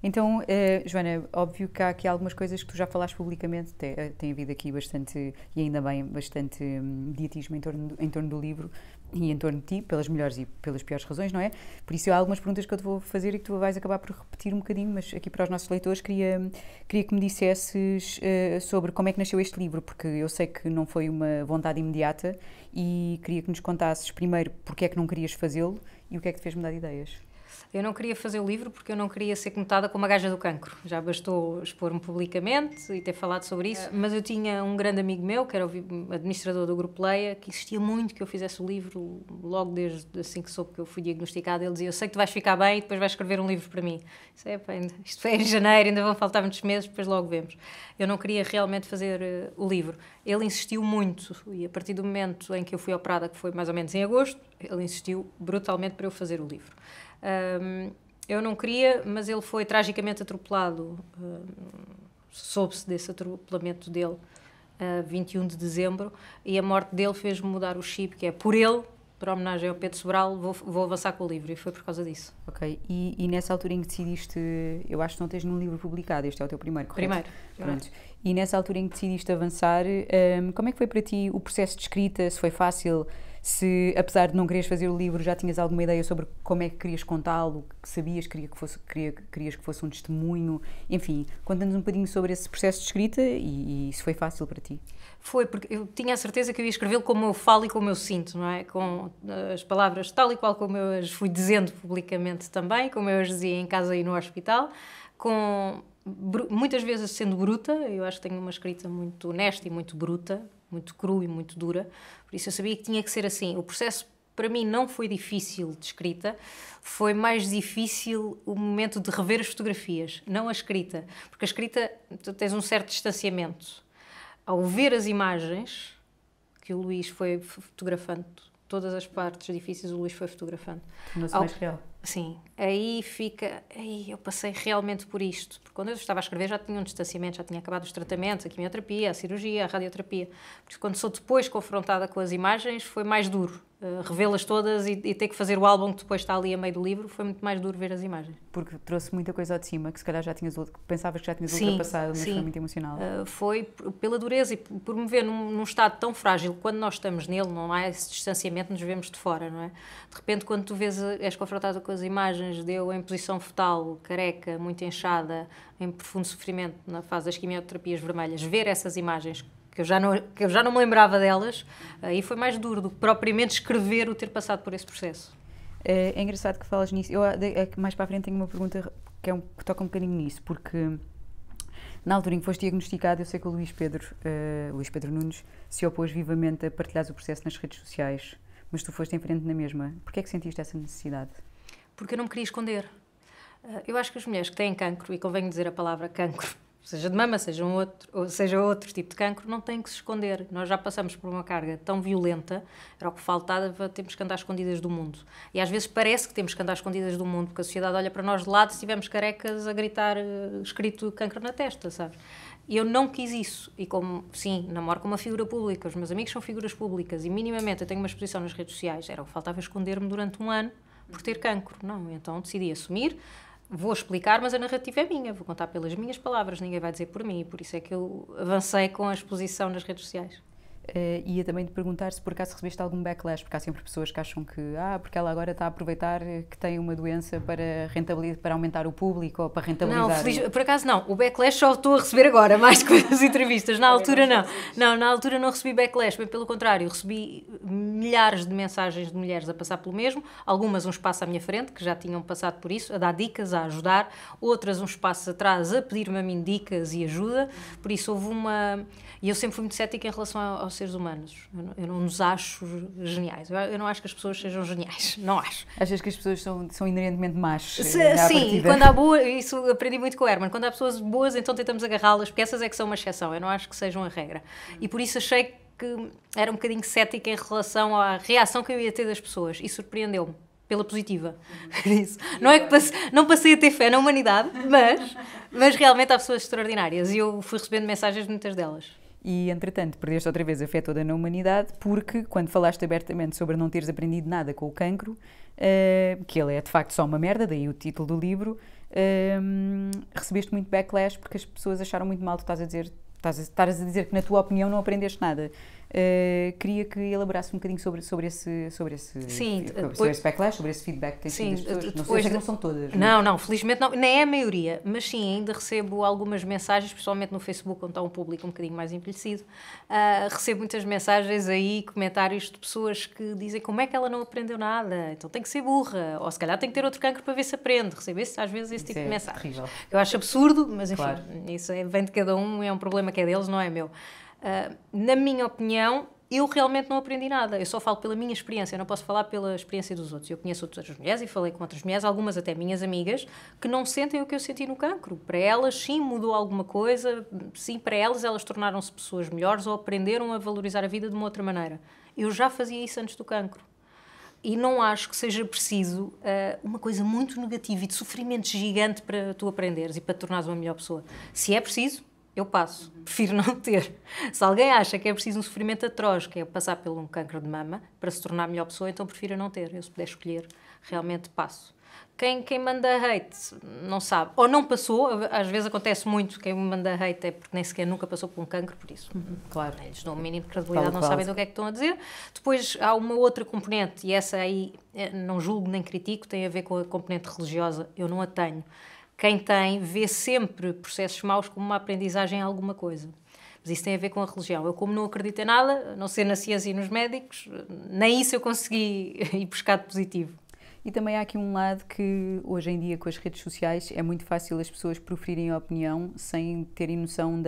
Então, Joana, óbvio que há aqui algumas coisas que tu já falaste publicamente, tem havido aqui bastante, e ainda bem, bastante mediatismo em torno do livro e em torno de ti, pelas melhores e pelas piores razões, não é? Por isso há algumas perguntas que eu te vou fazer e que tu vais acabar por repetir um bocadinho, mas aqui para os nossos leitores queria que me dissesses sobre como é que nasceu este livro, porque eu sei que não foi uma vontade imediata e queria que nos contasses primeiro porque é que não querias fazê-lo e o que é que te fez mudar de ideias. Eu não queria fazer o livro porque eu não queria ser conotada como a gaja do cancro. Já bastou expor-me publicamente e ter falado sobre isso. Mas eu tinha um grande amigo meu, que era o administrador do Grupo Leia, que insistia muito que eu fizesse o livro, logo desde assim que soube que eu fui diagnosticada. Ele dizia, eu sei que tu vais ficar bem e depois vais escrever um livro para mim. Isto foi em janeiro, ainda vão faltar muitos meses, depois logo vemos. Eu não queria realmente fazer o livro. Ele insistiu muito e a partir do momento em que eu fui operada, que foi mais ou menos em agosto, ele insistiu brutalmente para eu fazer o livro. Eu não queria, mas ele foi tragicamente atropelado, soube-se desse atropelamento dele, 21 de dezembro, e a morte dele fez-me mudar o chip, que é por ele, para homenagem ao Pedro Sobral, vou avançar com o livro, e foi por causa disso. Ok, e nessa altura em que decidiste, eu acho que não tens nenhum livro publicado, este é o teu primeiro, correto? Primeiro. Pronto. E nessa altura em que decidiste avançar, como é que foi para ti o processo de escrita? Se foi fácil? Se, apesar de não quereres fazer o livro, já tinhas alguma ideia sobre como é que querias contá-lo, que sabias que querias que fosse um testemunho? Enfim, conta-nos um bocadinho sobre esse processo de escrita e se foi fácil para ti. Foi, porque eu tinha a certeza que eu ia escrevê-lo como eu falo e como eu sinto, não é? Com as palavras tal e qual como eu as fui dizendo publicamente também, como eu as dizia em casa e no hospital, muitas vezes sendo bruta. Eu acho que tenho uma escrita muito honesta e muito bruta, muito crua e muito dura, por isso eu sabia que tinha que ser assim. O processo para mim não foi difícil de escrita, foi mais difícil o momento de rever as fotografias, não a escrita, porque a escrita tu tens um certo distanciamento. Ao ver as imagens que o Luís foi fotografando, todas as partes difíceis o Luís foi fotografando. Tornou-se mais real. Sim, aí eu passei realmente por isto, porque quando eu estava a escrever já tinha um distanciamento, já tinha acabado os tratamentos, a quimioterapia, a cirurgia, a radioterapia, porque quando sou depois confrontada com as imagens foi mais duro, revê-las todas e ter que fazer o álbum que depois está ali a meio do livro, foi muito mais duro ver as imagens. Porque trouxe muita coisa ao de cima, que se calhar pensavas que já tinhas ultrapassado, mas foi muito emocional. Foi pela dureza e por me ver num estado tão frágil, quando nós estamos nele, não há esse distanciamento, nos vemos de fora, não é? De repente, quando tu és confrontado com as imagens de eu em posição fetal, careca, muito inchada, em profundo sofrimento na fase das quimioterapias vermelhas, ver essas imagens que eu já não me lembrava delas, aí foi mais duro do que propriamente escrever o ter passado por esse processo. É engraçado que falas nisso. Eu mais para a frente tenho uma pergunta que toca um bocadinho nisso, porque na altura em que foste diagnosticado, eu sei que o Luís Pedro Nunes se opôs vivamente a partilhares o processo nas redes sociais, mas tu foste em frente na mesma. Porquê é que sentiste essa necessidade? Porque eu não me queria esconder. Eu acho que as mulheres que têm cancro, e convém dizer a palavra cancro, seja de mama, seja outro tipo de cancro, não têm que se esconder. Nós já passamos por uma carga tão violenta, era o que faltava, temos que andar escondidas do mundo. E às vezes parece que temos que andar escondidas do mundo, porque a sociedade olha para nós de lado se estivermos carecas a gritar escrito cancro na testa, sabes? E eu não quis isso. E como, sim, namoro com uma figura pública, os meus amigos são figuras públicas e minimamente eu tenho uma exposição nas redes sociais, era o que faltava esconder-me durante um ano por ter cancro. Não, então decidi assumir. Vou explicar, mas a narrativa é minha, vou contar pelas minhas palavras, ninguém vai dizer por mim, e por isso é que eu avancei com a exposição nas redes sociais. Ia também te perguntar se por acaso recebeste algum backlash, porque há sempre pessoas que acham que porque ela agora está a aproveitar que tem uma doença para aumentar o público ou para rentabilizar. Não, por acaso não. O backlash só estou a receber agora, mais com as entrevistas. Na altura não. Não, na altura não recebi backlash, bem pelo contrário, recebi milhares de mensagens de mulheres a passar pelo mesmo, algumas um espaço à minha frente, que já tinham passado por isso, a dar dicas, a ajudar, outras um espaço atrás a pedir-me a mim dicas e ajuda, por isso houve uma... E eu sempre fui muito cética em relação aos seres humanos. Eu não nos acho geniais. Eu não acho que as pessoas sejam geniais. Não acho. Achas que as pessoas são inerentemente más? Sim, quando há boas... Isso aprendi muito com o Herman. Quando há pessoas boas, então tentamos agarrá-las, porque essas é que são uma exceção. Eu não acho que sejam a regra. E por isso achei que era um bocadinho cética em relação à reação que eu ia ter das pessoas. E surpreendeu-me. Pela positiva. Isso. Não é que não passei a ter fé na humanidade, mas realmente há pessoas extraordinárias. E eu fui recebendo mensagens de muitas delas. E, entretanto, perdeste outra vez a fé toda na humanidade, porque quando falaste abertamente sobre não teres aprendido nada com o cancro, que ele é de facto só uma merda, daí o título do livro, recebeste muito backlash porque as pessoas acharam muito mal tu estás a dizer que na tua opinião não aprendeste nada. Queria que elaborasse um bocadinho sobre esse backlash, sobre esse feedback que tens tido das pessoas. Não sei se não são todas. Não, felizmente não, nem é a maioria, mas sim, ainda recebo algumas mensagens, principalmente no Facebook, onde está um público um bocadinho mais envelhecido, recebo muitas mensagens aí, comentários de pessoas que dizem como é que ela não aprendeu nada, então tem que ser burra, ou se calhar tem que ter outro cancro para ver se aprende. Recebo às vezes esse tipo de mensagem. Terrível. Eu acho absurdo, mas enfim, claro. Isso vem de cada um, é um problema que é deles, não é meu. Na minha opinião, eu realmente não aprendi nada. Eu só falo pela minha experiência, eu não posso falar pela experiência dos outros. Eu conheço outras mulheres e falei com outras mulheres, algumas até minhas amigas, que não sentem o que eu senti no cancro. Para elas, sim, mudou alguma coisa. Sim, para elas tornaram-se pessoas melhores ou aprenderam a valorizar a vida de uma outra maneira. Eu já fazia isso antes do cancro. E não acho que seja preciso uma coisa muito negativa e de sofrimento gigante para tu aprenderes e para te tornares uma melhor pessoa. Se é preciso, eu passo. Prefiro não ter. Se alguém acha que é preciso um sofrimento atroz, que é passar por um cancro de mama, para se tornar melhor pessoa, então prefiro não ter. Eu, se puder escolher, realmente passo. Quem manda hate não sabe. Ou não passou, às vezes acontece muito, quem me manda hate é porque nem sequer nunca passou por um cancro, por isso. Claro. Eles dão um mínimo de credibilidade, não sabem do que é que estão a dizer. Depois há uma outra componente, e essa aí não julgo nem critico, tem a ver com a componente religiosa, eu não a tenho. Quem tem vê sempre processos maus como uma aprendizagem em alguma coisa. Mas isso tem a ver com a religião. Eu, como não acredito em nada, a não ser na ciência e nos médicos, nem isso eu consegui ir buscar de positivo. E também há aqui um lado que, hoje em dia, com as redes sociais, é muito fácil as pessoas proferirem a opinião sem terem noção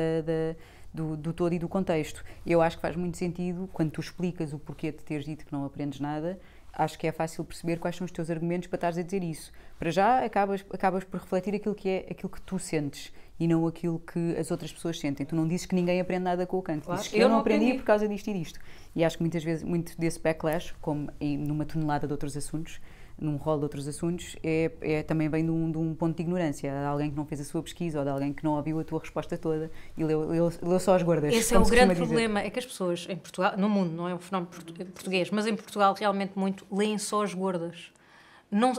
do todo e do contexto. Eu acho que faz muito sentido, quando tu explicas o porquê de teres dito que não aprendes nada, acho que é fácil perceber quais são os teus argumentos para estares a dizer isso. Para já, acabas por refletir aquilo que tu sentes e não aquilo que as outras pessoas sentem. Tu não dizes que ninguém aprende nada com o cancro. Claro. Dizes que eu não aprendi por causa disto e disto. E acho que muitas vezes, muito desse backlash, como numa tonelada de outros assuntos, num rol de outros assuntos, também vem de um ponto de ignorância, de alguém que não fez a sua pesquisa ou de alguém que não ouviu a tua resposta toda e leu só as gordas. Esse é o grande problema, é que as pessoas em Portugal, no mundo, não é um fenómeno português, mas em Portugal realmente muito, leem só as gordas.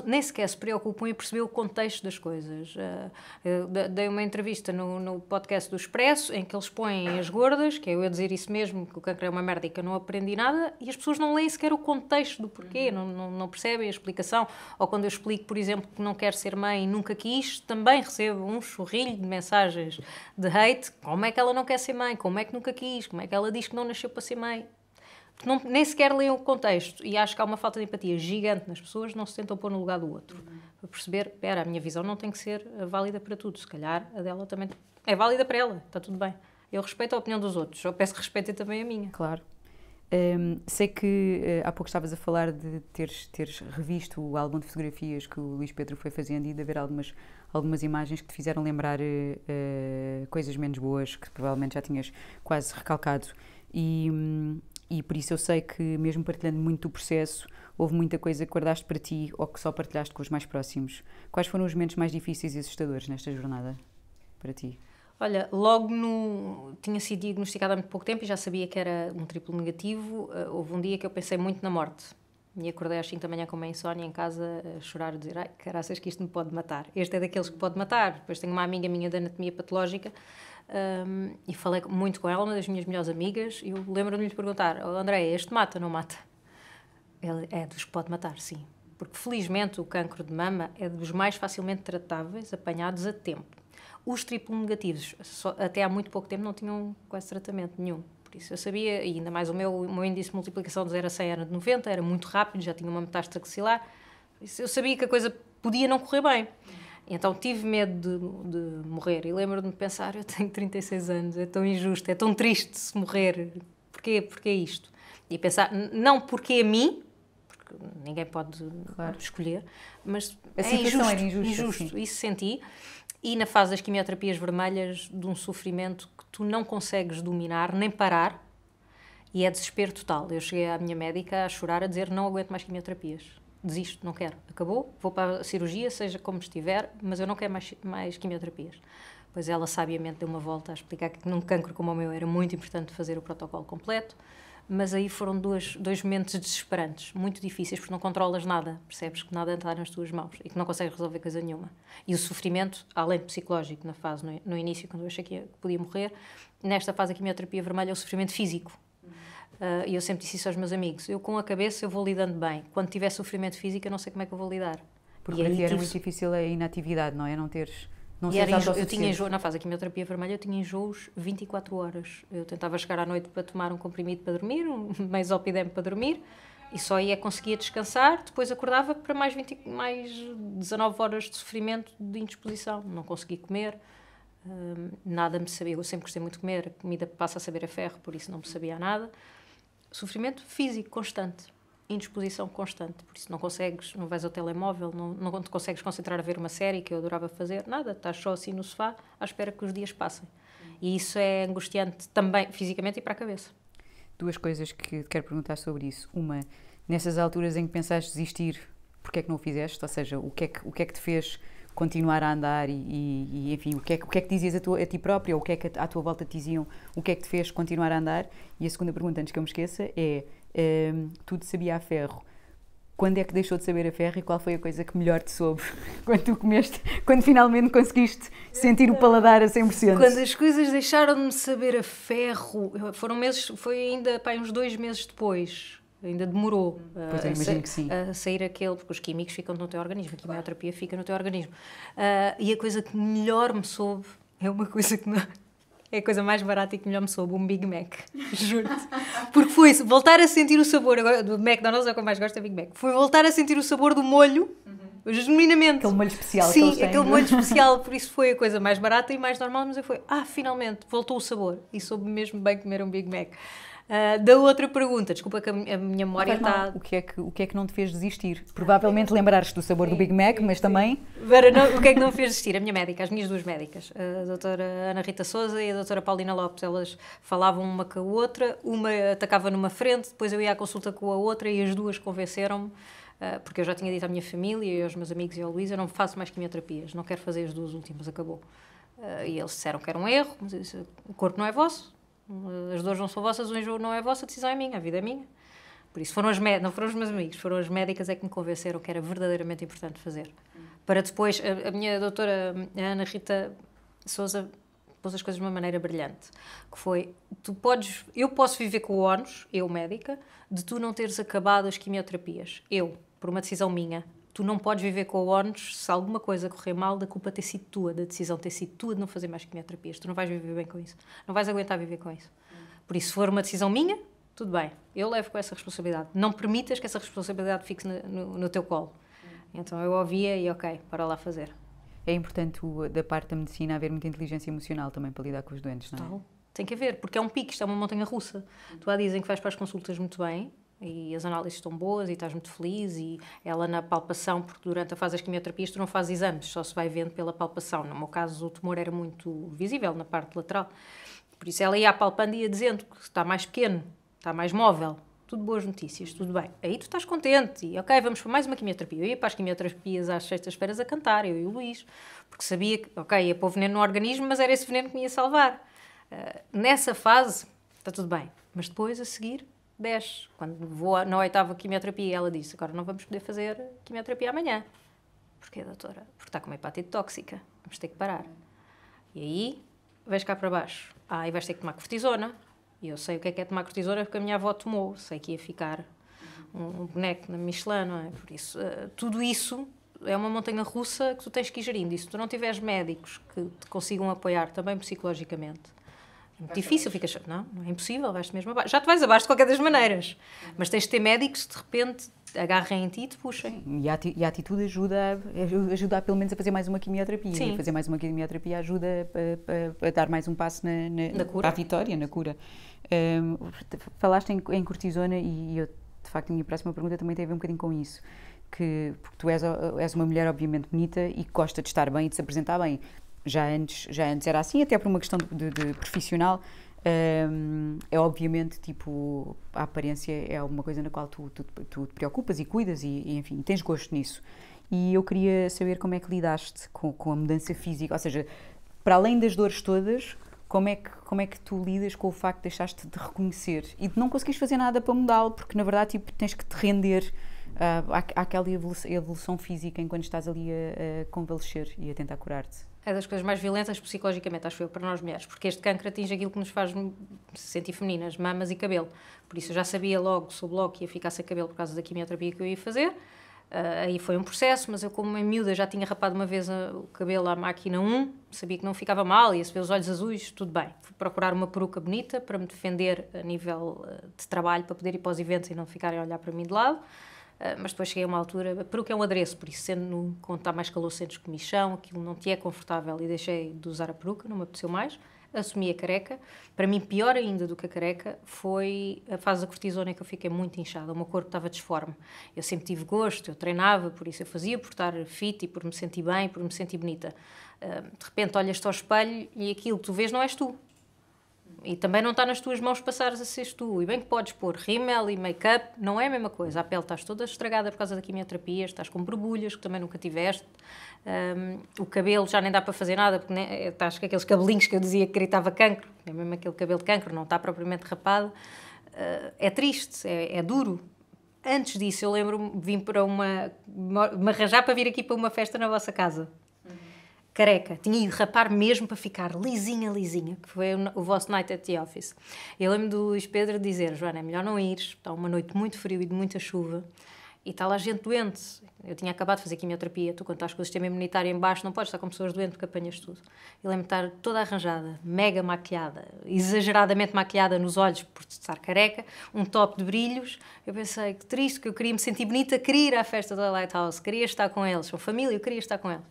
Nem sequer se preocupam em perceber o contexto das coisas. Dei uma entrevista no podcast do Expresso, em que eles põem as gordas, que é eu a dizer isso mesmo, que o cancro é uma merda e que eu não aprendi nada, e as pessoas não leem sequer o contexto do porquê, não percebem a explicação. Ou quando eu explico, por exemplo, que não quero ser mãe e nunca quis, também recebo um chorrilho de mensagens de hate. Como é que ela não quer ser mãe? Como é que nunca quis? Como é que ela diz que não nasceu para ser mãe? Nem sequer leem o contexto, e acho que há uma falta de empatia gigante nas pessoas, não se tentam pôr no lugar do outro, para perceber, espera, a minha visão não tem que ser válida para tudo, se calhar a dela também é válida para ela, está tudo bem. Eu respeito a opinião dos outros, eu peço que respeitem também a minha. Claro. Sei que há pouco estavas a falar de teres revisto o álbum de fotografias que o Luís Pedro foi fazendo e de haver algumas imagens que te fizeram lembrar coisas menos boas, que provavelmente já tinhas quase recalcado. E por isso eu sei que, mesmo partilhando muito do processo, houve muita coisa que guardaste para ti ou que só partilhaste com os mais próximos. Quais foram os momentos mais difíceis e assustadores nesta jornada para ti? Olha, tinha sido diagnosticada há muito pouco tempo e já sabia que era um triplo negativo. Houve um dia que eu pensei muito na morte. E acordei às 5 da manhã com uma insónia em casa a chorar, a dizer, ai, caraças, que isto me pode matar. Este é daqueles que pode matar. Depois tenho uma amiga minha da anatomia patológica e falei muito com ela, uma das minhas melhores amigas, e eu lembro-me de lhe perguntar, oh, André, este mata ou não mata? Ela é dos que pode matar, sim. Porque, felizmente, o cancro de mama é dos mais facilmente tratáveis, apanhados a tempo. Os triplo negativos, até há muito pouco tempo, não tinham quase tratamento nenhum. Por isso eu sabia, e ainda mais o meu índice de multiplicação de 0 a 100 era de 90, era muito rápido, já tinha uma metástase axilar. Por isso eu sabia que a coisa podia não correr bem. Então tive medo de morrer. E lembro-me de pensar, eu tenho 36 anos, é tão injusto, é tão triste se morrer. Porquê isto? E pensar, não porque a mim, porque ninguém pode escolher, mas a situação era injusta. Sim. Isso senti. E na fase das quimioterapias vermelhas, de um sofrimento que tu não consegues dominar, nem parar, e é desespero total. Eu cheguei à minha médica a chorar, a dizer, não aguento mais quimioterapias. Desisto, não quero. Acabou, vou para a cirurgia, seja como estiver, mas eu não quero mais quimioterapias. Pois ela, sabiamente, deu uma volta a explicar que num cancro como o meu era muito importante fazer o protocolo completo. mas aí foram dois momentos desesperantes, muito difíceis, porque não controlas nada, percebes que nada está nas tuas mãos e que não consegues resolver coisa nenhuma. E o sofrimento, além de psicológico, na fase, no início, quando eu achei que podia morrer, nesta fase da quimioterapia vermelha é o sofrimento físico. E eu sempre disse isso aos meus amigos, eu com a cabeça eu vou lidando bem, quando tiver sofrimento físico eu não sei como é que eu vou lidar. Porque para ti era muito difícil a inatividade, não é? Não eu tinha enjoo, na fase da quimioterapia vermelha, eu tinha enjoos 24 horas. Eu tentava chegar à noite para tomar um comprimido para dormir, um mesopidem para dormir, e só aí conseguia descansar, depois acordava para mais 19 horas de sofrimento de indisposição. Não conseguia comer, nada me sabia. Eu sempre gostei muito de comer, a comida passa a saber a ferro, por isso não me sabia nada. Sofrimento físico constante. Indisposição constante, por isso não vais ao telemóvel, não te consegues concentrar a ver uma série, que eu adorava fazer, nada, estás só assim no sofá à espera que os dias passem. E isso é angustiante também, fisicamente e para a cabeça. Duas coisas que te quero perguntar sobre isso. Uma, nessas alturas em que pensaste desistir, porque é que não o fizeste? Ou seja, o que é que te fez continuar a andar e enfim, o que é que dizias a ti própria, ou o que é que à tua volta te diziam, o que é que te fez continuar a andar? E a segunda pergunta, antes que eu me esqueça, é tudo sabia a ferro. Quando é que deixou de saber a ferro e qual foi a coisa que melhor te soube quando tu comeste, quando finalmente conseguiste sentir o paladar a 100%? Quando as coisas deixaram de saber a ferro, foi ainda uns 2 meses depois, ainda demorou pois eu imagino que sim. A sair aquele, porque os químicos ficam no teu organismo, a quimioterapia fica no teu organismo. E a coisa que melhor me soube é uma coisa que não... É a coisa mais barata e que melhor me soube, um Big Mac, juro-te. Porque foi voltar a sentir o sabor, agora do McDonald's é o que eu mais gosto, é Big Mac. Foi voltar a sentir o sabor do molho, genuinamente. Aquele molho especial que eles têm. Sim, aquele molho especial, por isso foi a coisa mais barata e mais normal, mas eu fui, finalmente, voltou o sabor. E soube mesmo bem comer um Big Mac. Da outra pergunta, desculpa que a minha memória está... O que é que não te fez desistir? Provavelmente lembrares-te do sabor do Big Mac, mas também... O que é que não me fez desistir? A minha médica, as minhas duas médicas, a doutora Ana Rita Sousa e a doutora Paulina Lopes, elas falavam uma com a outra, uma atacava numa frente, depois eu ia à consulta com a outra e as duas convenceram-me, porque eu já tinha dito à minha família e aos meus amigos e ao Luís, eu não faço mais quimioterapias, não quero fazer as duas últimas, acabou. E eles disseram que era um erro, mas eu disse, o corpo não é vosso. As dores não são vossas, o enjoo não é vossa, a decisão é minha, a vida é minha. Por isso não foram os meus amigos, foram as médicas é que me convenceram que era verdadeiramente importante fazer. Para depois, a minha doutora a Ana Rita Sousa pôs as coisas de uma maneira brilhante, que foi, eu posso viver com o ónus, eu médica, de tu não teres acabado as quimioterapias. Eu, por uma decisão minha. Tu não podes viver com o ónus se alguma coisa correr mal, da culpa ter sido tua, da decisão ter sido tua de não fazer mais quimioterapias. Tu não vais viver bem com isso. Não vais aguentar viver com isso. Por isso, se for uma decisão minha, tudo bem. Eu levo com essa responsabilidade. Não permitas que essa responsabilidade fique no teu colo. Então eu ouvia e ok, para lá fazer. É importante da parte da medicina haver muita inteligência emocional também para lidar com os doentes, não é? Total. Tem que haver, porque é um pico, isto é uma montanha russa. Tu dizem que vais para as consultas muito bem, e as análises estão boas e estás muito feliz e ela na palpação, porque durante a fase das quimioterapias tu não fazes exames, só se vai vendo pela palpação. No meu caso o tumor era muito visível na parte lateral, por isso ela ia apalpando e ia dizendo que está mais pequeno, está mais móvel, tudo boas notícias, tudo bem. Aí tu estás contente e ok, vamos para mais uma quimioterapia. Eu ia para as quimioterapias às sextas-feiras a cantar, eu e o Luís, porque sabia que ok, ia pôr veneno no organismo, mas era esse veneno que me ia salvar. Nessa fase está tudo bem, mas depois a seguir 10. Quando vou na 8ª quimioterapia, ela disse, agora não vamos poder fazer quimioterapia amanhã. Porquê, doutora? Porque está com uma hepatite tóxica. Vamos ter que parar. E aí, vais cá para baixo. E vais ter que tomar cortisona. E eu sei o que é tomar cortisona porque a minha avó tomou. Sei que ia ficar um boneco na Michelin, não é? Por isso, tudo isso é uma montanha russa que tu tens que ir gerindo. E se tu não tiveres médicos que te consigam apoiar também psicologicamente, é muito difícil, não é impossível, vais-te mesmo abaixo. Já te vais abaixo de qualquer das maneiras, mas tens de ter médicos que de repente agarrem em ti e te puxem. E a atitude ajuda pelo menos a fazer mais uma quimioterapia. Sim. E fazer mais uma quimioterapia ajuda a dar mais um passo na cura. Para a vitória, na cura. Falaste em cortisona e eu, de facto, a minha próxima pergunta também tem a ver um bocadinho com isso. Porque tu és uma mulher obviamente bonita e que gosta de estar bem e de se apresentar bem. Já antes era assim, até por uma questão de profissional. É obviamente, tipo, a aparência é uma coisa na qual tu te preocupas e cuidas e enfim, tens gosto nisso. E eu queria saber como é que lidaste com a mudança física, ou seja, para além das dores todas, como é que tu lidas com o facto de deixaste de reconhecer e de não conseguires fazer nada para mudá-lo, porque na verdade tipo, tens que te render àquela evolução física enquanto estás ali a convalescer e a tentar curar-te? É das coisas mais violentas psicologicamente, acho eu, para nós mulheres, porque este cancro atinge aquilo que nos faz se sentir femininas, mamas e cabelo. Por isso eu já sabia logo, soube logo que ia ficar sem cabelo por causa da quimioterapia que eu ia fazer. Aí foi um processo, mas eu, como em miúda, já tinha rapado uma vez o cabelo à máquina 1, sabia que não ficava mal, ia-se ver os olhos azuis, tudo bem. Fui procurar uma peruca bonita para me defender a nível de trabalho, para poder ir para os eventos e não ficarem a olhar para mim de lado. Mas depois cheguei a uma altura, a peruca é um adereço, por isso, quando está mais calor, sentes comichão, aquilo não te é confortável e deixei de usar a peruca, não me apeteceu mais. Assumi a careca. Para mim, pior ainda do que a careca foi a fase da cortisona, em que eu fiquei muito inchada, o meu corpo estava disforme. Eu sempre tive gosto, eu treinava, por isso eu fazia, por estar fit e por me sentir bem, por me sentir bonita. De repente olhas-te ao espelho e aquilo que tu vês não és tu. E também não está nas tuas mãos passares a seres tu. E bem que podes pôr rímel e make-up, não é a mesma coisa. A pele estás toda estragada por causa da quimioterapia, estás com borbulhas que também nunca tiveste. O cabelo já nem dá para fazer nada, porque estás com aqueles cabelinhos que eu dizia que gritava cancro. É mesmo aquele cabelo de cancro, não está propriamente rapado. É triste, é duro. Antes disso, eu lembro-me, vim para me arranjar para vir aqui para uma festa na vossa casa. Careca, tinha ido rapar mesmo para ficar lisinha, que foi o vosso night at the office. Eu lembro do Luís Pedro dizer: Joana, é melhor não ires, está uma noite muito frio e de muita chuva, e está lá gente doente. Eu tinha acabado de fazer quimioterapia, tu quando estás com o sistema imunitário em baixo não podes estar com pessoas doentes porque apanhas tudo. Eu lembro de estar toda arranjada, mega maquilhada, exageradamente maquilhada nos olhos por estar careca, um top de brilhos. Eu pensei, que triste, que eu queria me sentir bonita, queria ir à festa da Lighthouse, queria estar com eles, são família, eu queria estar com eles.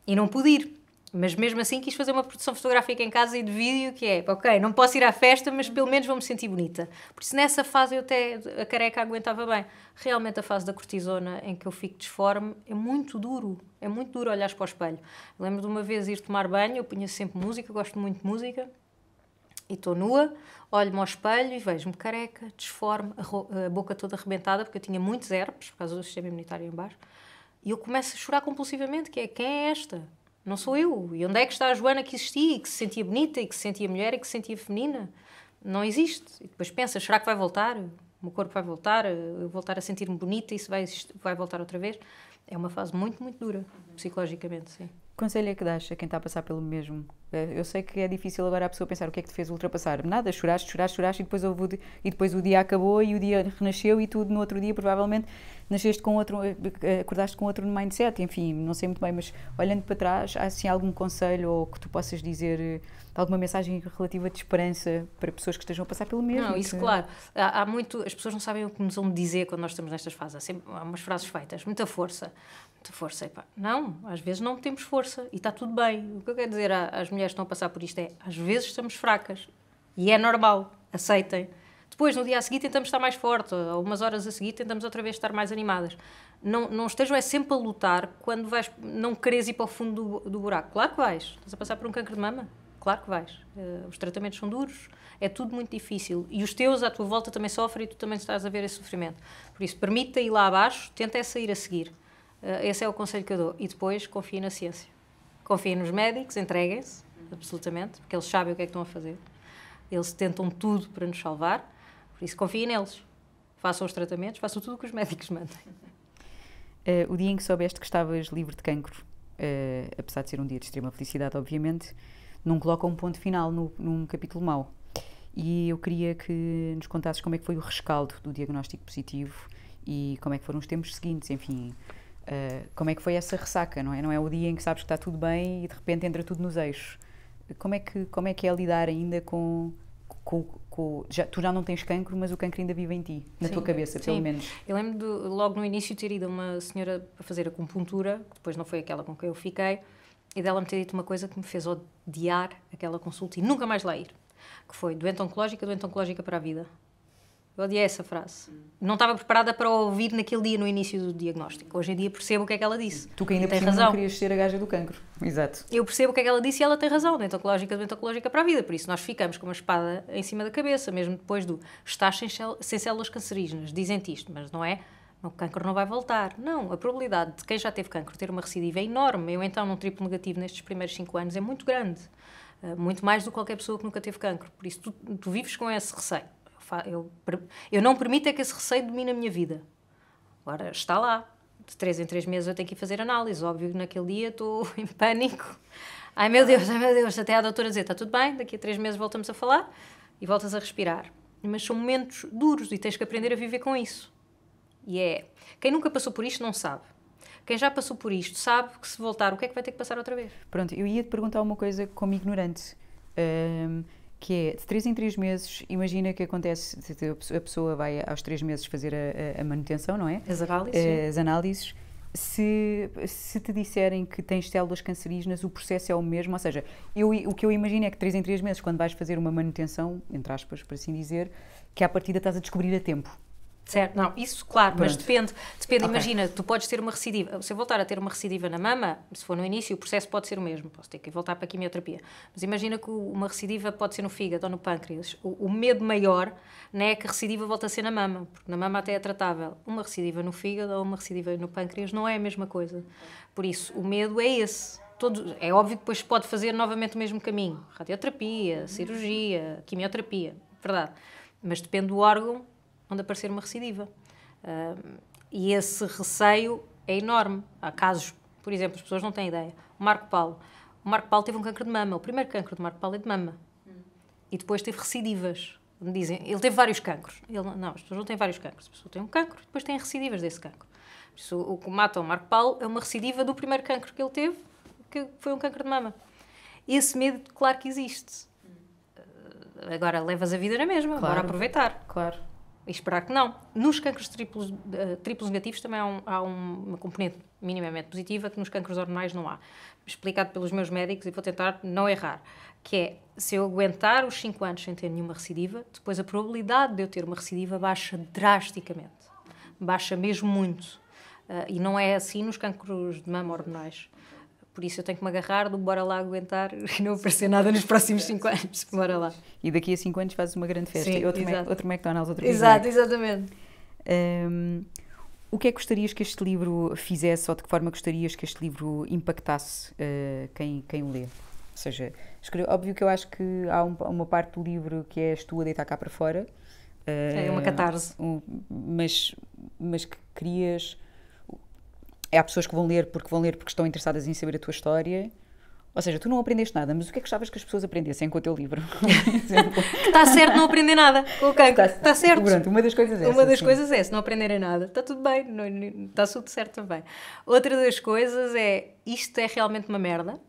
E não pude ir, mas mesmo assim quis fazer uma produção fotográfica em casa e de vídeo que é, ok, não posso ir à festa, mas pelo menos vou-me sentir bonita. Por isso nessa fase eu até a careca aguentava bem. Realmente a fase da cortisona em que eu fico disforme é muito duro olhares para o espelho. Eu lembro de uma vez ir tomar banho, eu punha sempre música, gosto muito de música, e estou nua, olho-me ao espelho e vejo-me careca, disforme, a boca toda arrebentada, porque eu tinha muitos herpes por causa do sistema imunitário em baixo. E eu começo a chorar compulsivamente, que é, quem é esta? Não sou eu. E onde é que está a Joana que existia, e que se sentia bonita, e que se sentia mulher, e que se sentia feminina? Não existe. E depois pensas, será que vai voltar? O meu corpo vai voltar? Eu vou voltar a sentir-me bonita e isso vai voltar outra vez? É uma fase muito, muito dura, psicologicamente, sim. Que conselho é que dás a quem está a passar pelo mesmo? Eu sei que é difícil agora a pessoa pensar o que é que te fez ultrapassar. Nada, choraste e depois o dia acabou e o dia renasceu e tudo no outro dia provavelmente nasceste com outro, acordaste com outro mindset, enfim, não sei muito bem, mas olhando para trás, há assim algum conselho ou que tu possas dizer, alguma mensagem relativa de esperança para pessoas que estejam a passar pelo mesmo? Não, isso claro. Há muito, as pessoas não sabem o que nos vão dizer quando nós estamos nestas fases. Há umas frases feitas, muita força, epá. Não, às vezes não temos força e está tudo bem. O que eu quero dizer às mulheres que estão a passar por isto é, às vezes estamos fracas e é normal, aceitem. Depois, no dia a seguir, tentamos estar mais forte, ou umas horas a seguir, tentamos outra vez estar mais animadas. Não estejam sempre a lutar quando não queres ir para o fundo do buraco. Claro que vais. Estás a passar por um cancro de mama? Claro que vais. Os tratamentos são duros, é tudo muito difícil. E os teus à tua volta também sofrem e tu também estás a ver esse sofrimento. Por isso, permite-te ir lá abaixo, tenta sair a seguir. Esse é o conselho que eu dou. E depois, confia na ciência. Confia nos médicos, entreguem-se, absolutamente, porque eles sabem o que é que estão a fazer. Eles tentam tudo para nos salvar. Por isso, confiem neles. Façam os tratamentos, façam tudo o que os médicos mandem. O dia em que soubeste que estavas livre de cancro, apesar de ser um dia de extrema felicidade, obviamente, não coloca um ponto final num capítulo mau. E eu queria que nos contasses como é que foi o rescaldo do diagnóstico positivo e como é que foram os tempos seguintes, enfim, como é que foi essa ressaca, não é? Não é o dia em que sabes que está tudo bem e de repente entra tudo nos eixos. Como é que é lidar ainda com tu já não tens cancro, mas o cancro ainda vive em ti, na tua cabeça, pelo menos. Eu lembro de, logo no início, ter ido a uma senhora para fazer acupuntura, que depois não foi aquela com quem eu fiquei, e dela me ter dito uma coisa que me fez odiar aquela consulta e nunca mais lá ir, que foi doente oncológica para a vida. Eu odiei essa frase. Não estava preparada para ouvir naquele dia, no início do diagnóstico. Hoje em dia percebo o que é que ela disse. Tu que ainda por cima não querias ser a gaja do cancro. Exato. Eu percebo o que é que ela disse e ela tem razão. Doente oncológica para a vida. Por isso nós ficamos com uma espada em cima da cabeça, mesmo depois do estás sem células cancerígenas. Dizem-te isto, mas não é? O cancro não vai voltar. Não, a probabilidade de quem já teve cancro ter uma recidiva é enorme. Eu então num triplo negativo nestes primeiros 5 anos é muito grande. muito mais do que qualquer pessoa que nunca teve cancro. Por isso, tu vives com esse receio. Eu não permito é que esse receio domine a minha vida. Agora, está lá. De 3 em 3 meses eu tenho que ir fazer análise. Óbvio que naquele dia estou em pânico. Ai meu Deus, até a doutora dizer, está tudo bem, daqui a 3 meses voltamos a falar e voltas a respirar. Mas são momentos duros e tens que aprender a viver com isso. E quem nunca passou por isto não sabe. Quem já passou por isto sabe que se voltar, o que é que vai ter que passar outra vez? Pronto, eu ia-te perguntar uma coisa como ignorante, que é, de 3 em 3 meses, imagina que acontece, a pessoa vai aos 3 meses fazer a manutenção, não é? As análises. As análises. Se te disserem que tens células cancerígenas, o processo é o mesmo, ou seja, o que eu imagino é que 3 em 3 meses, quando vais fazer uma manutenção, entre aspas, por assim dizer, que à partida estás a descobrir a tempo. Certo, não, isso claro, Pronto. mas depende, Okay. Imagina, tu podes ter uma recidiva, se eu voltar a ter uma recidiva na mama, se for no início, o processo pode ser o mesmo, posso ter que voltar para a quimioterapia, mas imagina que uma recidiva pode ser no fígado ou no pâncreas, o medo maior não é que a recidiva volta a ser na mama, porque na mama até é tratável, uma recidiva no fígado ou uma recidiva no pâncreas não é a mesma coisa, por isso o medo é esse. É óbvio que depois pode fazer novamente o mesmo caminho, radioterapia, cirurgia, quimioterapia, verdade, mas depende do órgão onde aparecer uma recidiva. E esse receio é enorme. Há casos, por exemplo, as pessoas não têm ideia. O Marco Paulo teve um cancro de mama. O primeiro cancro do Marco Paulo é de mama. E depois teve recidivas. Me dizem, ele teve vários cancros. Não, as pessoas não têm vários cancros. A pessoa tem um cancro e depois tem recidivas desse cancro. Por isso, o que mata o Marco Paulo é uma recidiva do primeiro cancro que ele teve, que foi um cancro de mama. Esse medo, claro que existe. Agora, levas a vida na mesma. Claro. Bora aproveitar. Claro. E esperar que não. Nos cancros triplos negativos também há uma componente minimamente positiva que nos cancros hormonais não há. Explicado pelos meus médicos, e vou tentar não errar, que é, se eu aguentar os 5 anos sem ter nenhuma recidiva, depois a probabilidade de eu ter uma recidiva baixa drasticamente. Baixa mesmo muito. E não é assim nos cancros de mama hormonais. Por isso eu tenho que me agarrar do bora lá aguentar e não aparecer nada nos próximos 5 anos. Bora lá. E daqui a 5 anos fazes uma grande festa. Sim, E outro McDonald's, outro Big Exato, Mac. exatamente. O que é que gostarias que este livro fizesse, ou de que forma gostarias que este livro impactasse quem o lê? Ou seja, óbvio que eu acho que há uma parte do livro que és tu a deitar cá para fora. É uma catarse. Mas que querias... Há pessoas que vão ler porque estão interessadas em saber a tua história. Ou seja, tu não aprendeste nada, mas o que é que gostavas que as pessoas aprendessem com o teu livro? Está certo não aprender nada com o cancro. Está certo. Pronto, uma das coisas é Uma das coisas é, se não aprenderem nada, está tudo bem, está tudo certo também. Outra das coisas é, isto é realmente uma merda.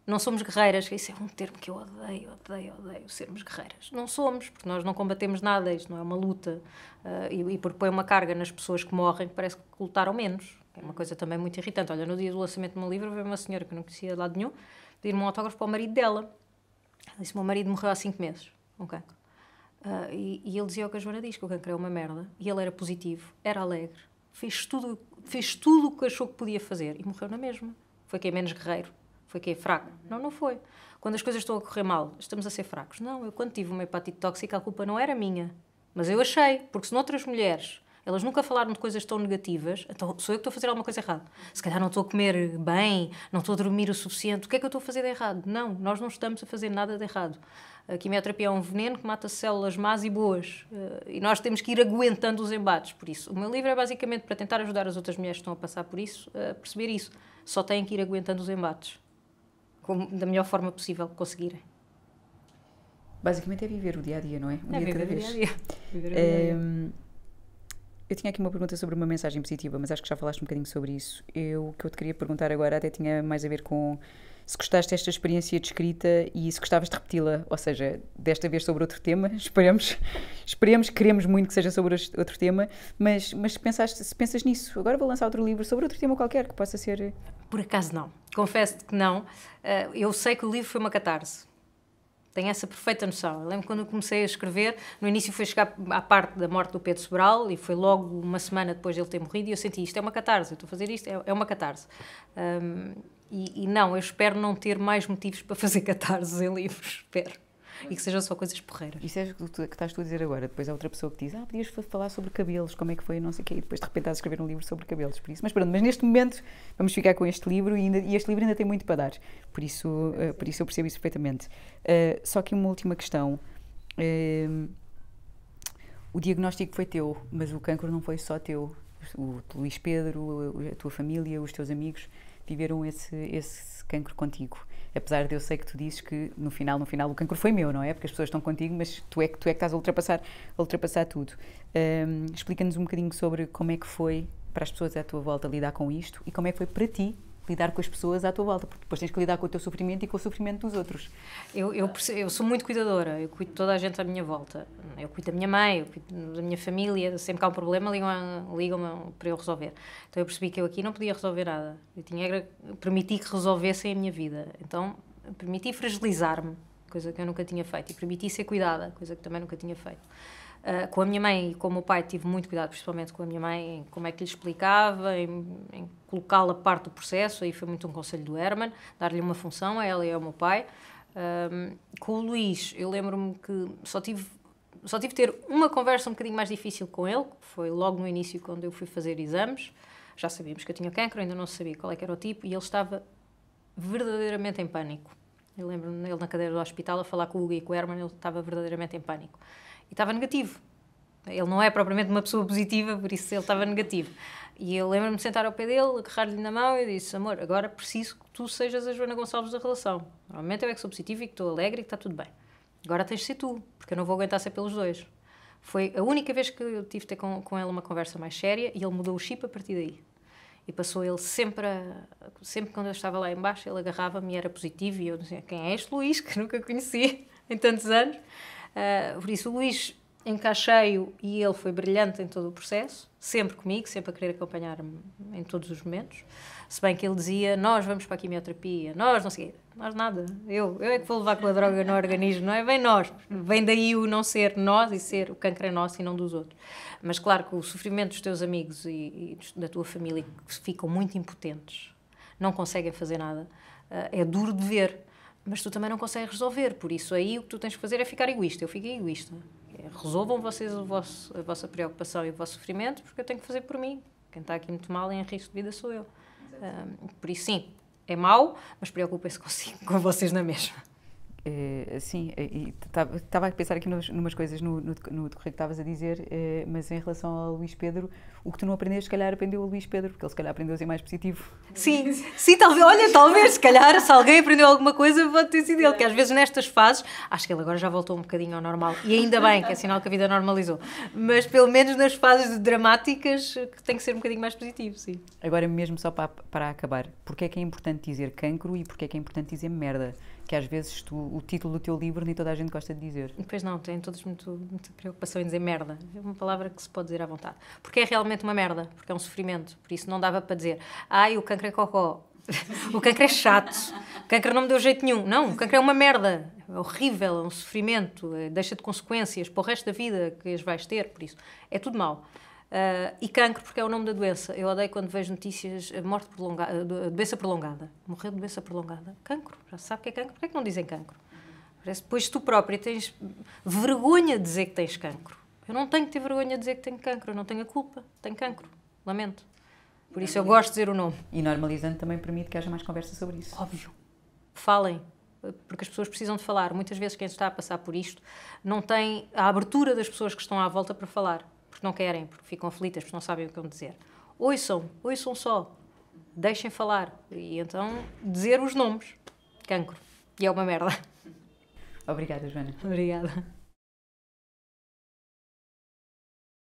Não somos guerreiras, isso é um termo que eu odeio sermos guerreiras. Não somos, porque nós não combatemos nada, isto não é uma luta. E porque põe uma carga nas pessoas que morrem, que parece que lutaram menos. É uma coisa também muito irritante. Olha, no dia do lançamento do meu livro, veio uma senhora que eu não conhecia de lado nenhum, pedir-me um autógrafo para o marido dela. Ela disse: meu marido morreu há 5 meses, com cancro. E ele dizia o que a Joana diz, que o cancro é uma merda. E ele era positivo, era alegre, fez tudo o que achou que podia fazer e morreu na mesma. Foi quem é menos guerreiro? Foi quem é fraco? Não foi. Quando as coisas estão a correr mal, estamos a ser fracos. Não, eu quando tive uma hepatite tóxica, a culpa não era minha. Mas eu achei, porque se noutras mulheres... Elas nunca falaram de coisas tão negativas, então sou eu que estou a fazer alguma coisa errada. Se calhar não estou a comer bem, não estou a dormir o suficiente, o que é que eu estou a fazer de errado? Não, nós não estamos a fazer nada de errado. A quimioterapia é um veneno que mata células más e boas, e nós temos que ir aguentando os embates. Por isso, o meu livro é basicamente para tentar ajudar as outras mulheres que estão a passar por isso a perceber isso. Só têm que ir aguentando os embates, da melhor forma possível que conseguirem. Basicamente é viver o dia-a-dia, não é? É viver o dia-a-dia. Eu tinha aqui uma pergunta sobre uma mensagem positiva, mas acho que já falaste um bocadinho sobre isso. O que eu te queria perguntar agora até tinha mais a ver com se gostaste desta experiência de escrita e se gostavas de repeti-la, ou seja, desta vez sobre outro tema, esperemos, queremos muito que seja sobre outro tema, mas se pensas nisso, agora vou lançar outro livro sobre outro tema qualquer que possa ser... Por acaso não, confesso-te que não. Eu sei que o livro foi uma catarse. Tenho essa perfeita noção. Eu lembro quando eu comecei a escrever, no início foi chegar à parte da morte do Pedro Sobral e foi logo uma semana depois de ele ter morrido e eu senti, isto é uma catarse, eu estou a fazer isto, é uma catarse. E não, eu espero não ter mais motivos para fazer catarses em livros, espero. e que sejam só coisas porreiras. Isso é o que estás tu a dizer agora. Depois há outra pessoa que diz, podias falar sobre cabelos, como é que foi, não sei o quê, e depois de repente estás a escrever um livro sobre cabelos, por isso. Mas pronto, mas neste momento vamos ficar com este livro e este livro ainda tem muito para dar, por isso eu percebo isso perfeitamente. Só que uma última questão. O diagnóstico foi teu, mas o cancro não foi só teu. O Luís Pedro, a tua família, os teus amigos viveram esse cancro contigo. Apesar de eu sei que tu dizes que no final o cancro foi meu, não é? Porque as pessoas estão contigo, mas tu é que estás a ultrapassar tudo. Explica-nos um bocadinho sobre como é que foi para as pessoas à tua volta lidar com isto e como é que foi para ti lidar com as pessoas à tua volta, porque depois tens que lidar com o teu sofrimento e com o sofrimento dos outros. Eu sou muito cuidadora, eu cuido de toda a gente à minha volta. Eu cuido da minha mãe, eu cuido da minha família, sempre que há um problema ligam-me para eu resolver. Então eu percebi que eu aqui não podia resolver nada. Eu tinha que permitir que resolvessem a minha vida. Então permiti fragilizar-me, coisa que eu nunca tinha feito, e permiti ser cuidada, coisa que também nunca tinha feito. Com a minha mãe e com o meu pai tive muito cuidado, principalmente com a minha mãe, em como é que lhe explicava, em colocá-la parte do processo. Aí foi muito um conselho do Herman, dar-lhe uma função a ela e ao meu pai. Com o Luís, eu lembro-me que só tive de ter uma conversa um bocadinho mais difícil com ele, que foi logo no início, quando eu fui fazer exames. Já sabíamos que eu tinha cancro, ainda não sabia qual é que era o tipo, e ele estava verdadeiramente em pânico. Eu lembro-me dele na cadeira do hospital a falar com o Hugo e com o Herman, ele estava verdadeiramente em pânico. E estava negativo. Ele não é propriamente uma pessoa positiva, por isso ele estava negativo. E eu lembro-me de sentar ao pé dele, agarrar-lhe na mão e disse: amor, agora preciso que tu sejas a Joana Gonçalves da relação. Normalmente eu é que sou positiva e que estou alegre e que está tudo bem. Agora tens de ser tu, porque eu não vou aguentar ser pelos dois. Foi a única vez que eu tive de ter com ele uma conversa mais séria, e ele mudou o chip a partir daí. E passou ele sempre quando eu estava lá em baixo, ele agarrava-me e era positivo, e eu dizia: quem é este Luís, que nunca conheci em tantos anos? Por isso o Luís encaixei-o e ele foi brilhante em todo o processo, sempre comigo, sempre a querer acompanhar-me em todos os momentos, se bem que ele dizia: nós vamos para a quimioterapia, nós não sei, nós nada, eu é que vou levar com a droga no organismo, não é bem nós, vem daí o não ser nós e ser o cancro é nosso e não dos outros. Mas claro que o sofrimento dos teus amigos e da tua família, que ficam muito impotentes, não conseguem fazer nada, é duro de ver. Mas tu também não consegues resolver, por isso aí o que tu tens que fazer é ficar egoísta. Eu fico egoísta. Resolvam vocês a vossa preocupação e o vosso sofrimento, porque eu tenho que fazer por mim. Quem está aqui muito mal em risco de vida sou eu. Por isso sim, é mau, mas preocupem-se consigo, com vocês na mesma. Sim, estava a pensar aqui numas coisas no decorrer que estavas a dizer, mas em relação ao Luís Pedro, o que tu não aprendeste, se calhar aprendeu o Luís Pedro, porque ele se calhar aprendeu a ser mais positivo. Sim, talvez, se calhar, se alguém aprendeu alguma coisa, pode ter sido ele, que às vezes nestas fases, acho que ele agora já voltou um bocadinho ao normal, e ainda bem, que é sinal que a vida normalizou, mas pelo menos nas fases dramáticas, que tem que ser um bocadinho mais positivo, sim. Agora mesmo só para acabar, porque é que é importante dizer cancro e porque é que é importante dizer merda? Que às vezes o título do teu livro nem toda a gente gosta de dizer. Pois não, têm todos muita preocupação em dizer merda. É uma palavra que se pode dizer à vontade. Porque é realmente uma merda, porque é um sofrimento. Por isso não dava para dizer: ai, o cancro é cocó, o cancro é chato, o cancro não me deu jeito nenhum. Não, o cancro é uma merda, é horrível, é um sofrimento, deixa-te consequências para o resto da vida que as vais ter, por isso é tudo mau. E cancro, porque é o nome da doença. Eu odeio quando vejo notícias morte prolongada, doença prolongada. Morreu de doença prolongada. Cancro. Já se sabe que é cancro. Porquê é que não dizem cancro? Parece que depois tu própria tens vergonha de dizer que tens cancro. Eu não tenho que ter vergonha de dizer que tenho cancro. Eu não tenho a culpa. Tenho cancro. Lamento. Por isso eu gosto de dizer o nome. E normalizando também permite que haja mais conversa sobre isso. Óbvio. Falem. Porque as pessoas precisam de falar. Muitas vezes quem está a passar por isto não tem a abertura das pessoas que estão à volta para falar. Porque não querem, porque ficam aflitas, porque não sabem o que vão dizer. Ouçam só. Deixem falar. E então dizer os nomes. Cancro. E é uma merda. Obrigada, Joana. Obrigada.